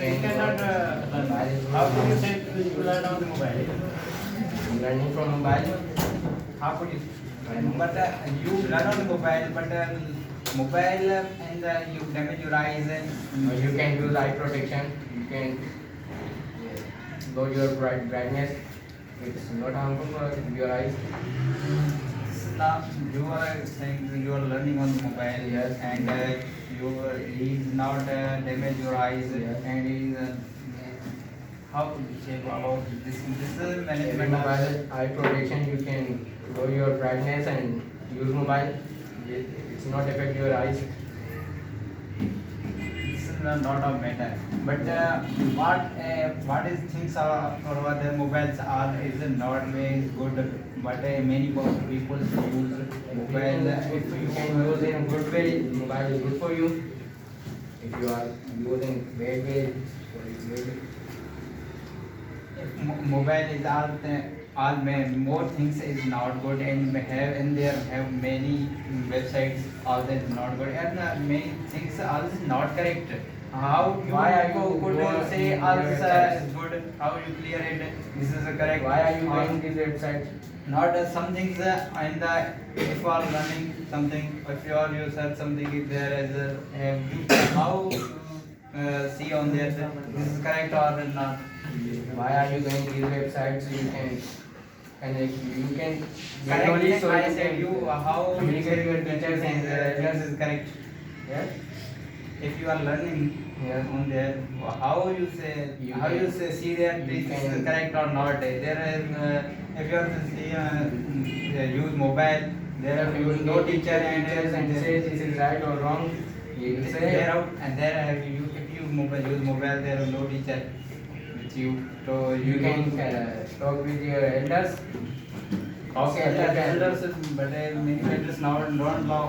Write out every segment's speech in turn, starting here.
you cannot learn. How could you say you learn on the mobile? Learning from mobile. How could you? But you learn on the mobile, but mobile and you damage your eyes and You can use eye protection. You can lower your brightness. It's not harmful for your eyes. now you are saying you are learning on the mobile, Yes. and he is not damage your eyes, Yes. and he is how could you say about this? This is Every management mobile eye protection, you can lower your brightness and use mobile. It's not affect your eyes. This is not a matter. But what is things are over the mobiles are is not very good. But many people use mobile. If you can use in a good way, mobile is good for you. If you are using bad way, Mobile is more things is not good, and there have many websites all that is not good, and many things are not correct. How you Why are you could going say in all your is websites? good? How you clear it? This is correct. Why are you Or going these websites? not some things and if you are learning something, if you search something, if there is how you see on there this is correct or not. Why are you going these websites? You can you can Correct. only so I you said can you how communicate with your teachers and this is correct. yes. If you are learning Yes. on there, how you say You how can- you say see that you this is can- correct or not. There is if you are to see use mobile, there are You will no go teacher and say this is right or wrong. You will say there out and there have you if you use mobile, there are no teacher with you, so you can talk with your elders. Okay, elders, but many elders now don't know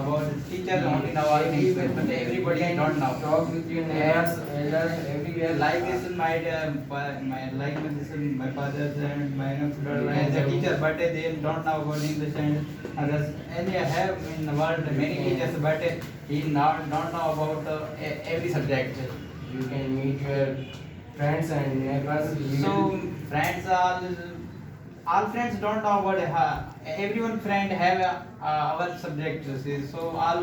about teachers only now. I think, but everybody don't know. Talk with your neighbors, elders, everywhere. Like this is my like this is my father's and my brother as a teacher, but they don't know about English and others. And they have in the world many teachers, but he not don't know about every subject. You can meet your friends and neighbors. So friends all friends don't know about everyone friend have our subject. So all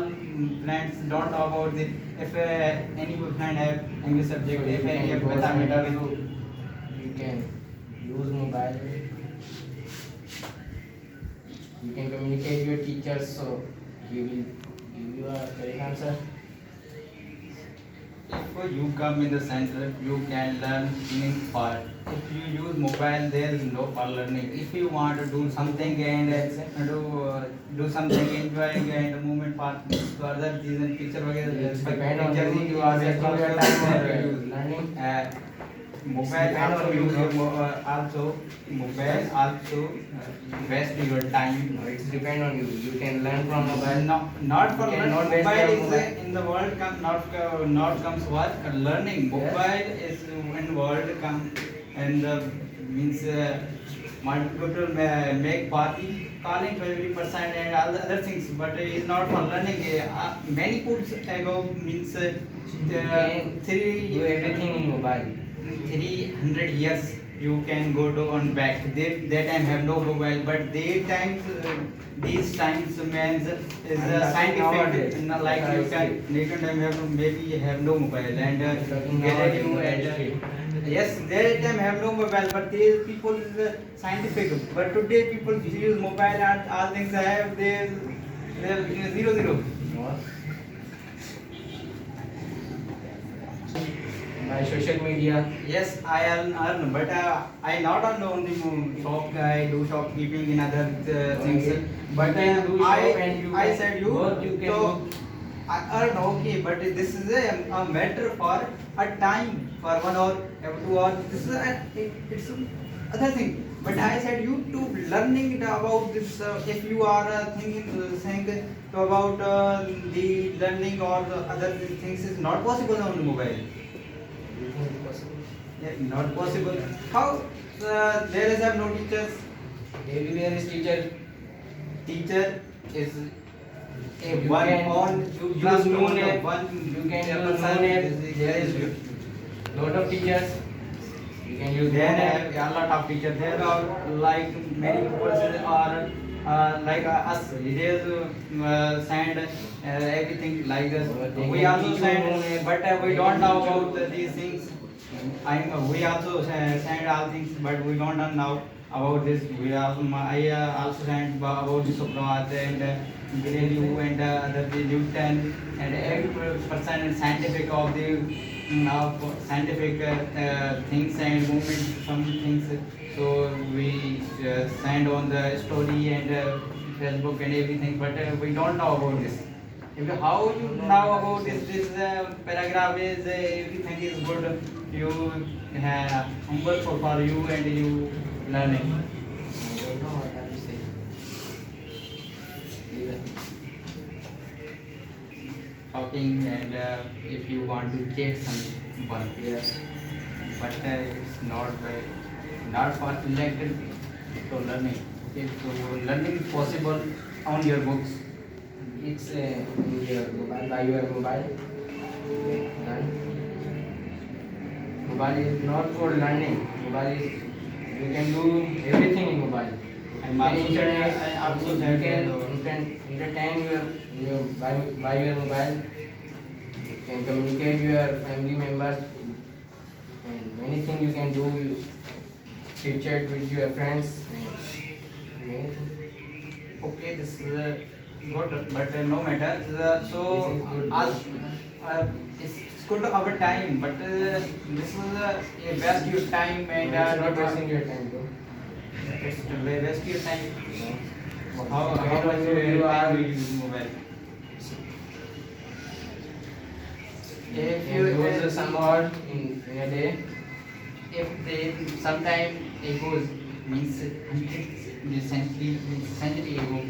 friends don't know about the if any friend have English subject, if any have mathematics. You can use mobile. You can communicate your teachers, so he will give you a correct answer. If you come in the center, you can learn in part. If you use mobile, there is no for learning. If you want to do something and do something enjoying and movement part further, these and picture It's वगैरह depend on picture you are wasting your time or learning. Mobile also use also mobile also waste your time. No, it's depend on you. You can learn from mobile. No, not for You learning. cannot waste Mobile your is mobile. in the world not comes what learning. Mobile is in world come and means multiple people make party calling 20% and all the other things, but it is not for learning. Many puts ago means can three do everything in mobile. 300 years you can go to on back. They time have no mobile, but they times these times means is And nowadays, scientific. Like you can later time have maybe have no mobile and Galileo and yes, their time have no mobile, but these people is scientific. But today people use mobile and all things have they zero. By social media. Yes, I earn, but I not on the shop. I do shopkeeping in other things. Okay. But You can do shop and you I can said you. work, you can so work. I earn okay, but this is a matter for a time for 1 hour, 2 hours. This is it's other thing. But I said you to learning about this. If you are thinking saying about the learning or the other things is not possible on the mobile. You think it's possible? Yeah, not possible. How there is have no teachers? Everywhere is teacher. Teacher is a You one can on use classroom, noon app. one You can use person noon app. there is lot of teachers. You can use There are a lot of teachers. There are like many courses are like us. They send everything like this. We also send, but we don't know about these things. We also send all things, but we don't know about this. We also, I also send about the Socrates and Galileo and the Newton and every person scientific of the of scientific things and movements, some things. So we send on the story and Facebook and everything, but we don't know about this. How you know about this paragraph is everything is good. You have homework for you and you learning. I don't know what have to say. Talking and if you want to get someone, Yes. but it's not for elected to learning. Okay, so learning is possible on your books. It's in your mobile, by your mobile. Learn. Mobile is not for learning. Mobile is, you can do everything in mobile. And You can internet, I also you said can that, you can entertain your by your mobile. You can communicate your family members and many things you can do. You chit chat with your friends and many things. okay, this is good, but no matter. So This is good. as it's good our time, but this is waste your time and It's not wasting your time, bro. it's to waste your time. How When much you time are- will you use mobile? If You you use some hour in a day. if they sometime ago means recently ago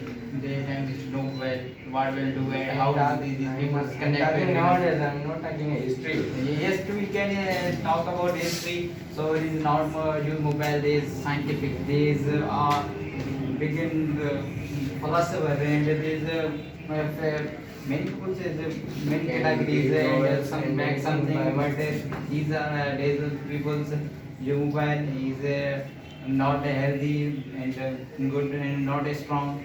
they have no well what will do and how these people I'm connect talking with nowadays, I'm not talking history. yes we can talk about history so it is not use mobile days scientific days begin philosopher and there is many people say many categories and some back something but these are days of people's mobile is not healthy and good and not strong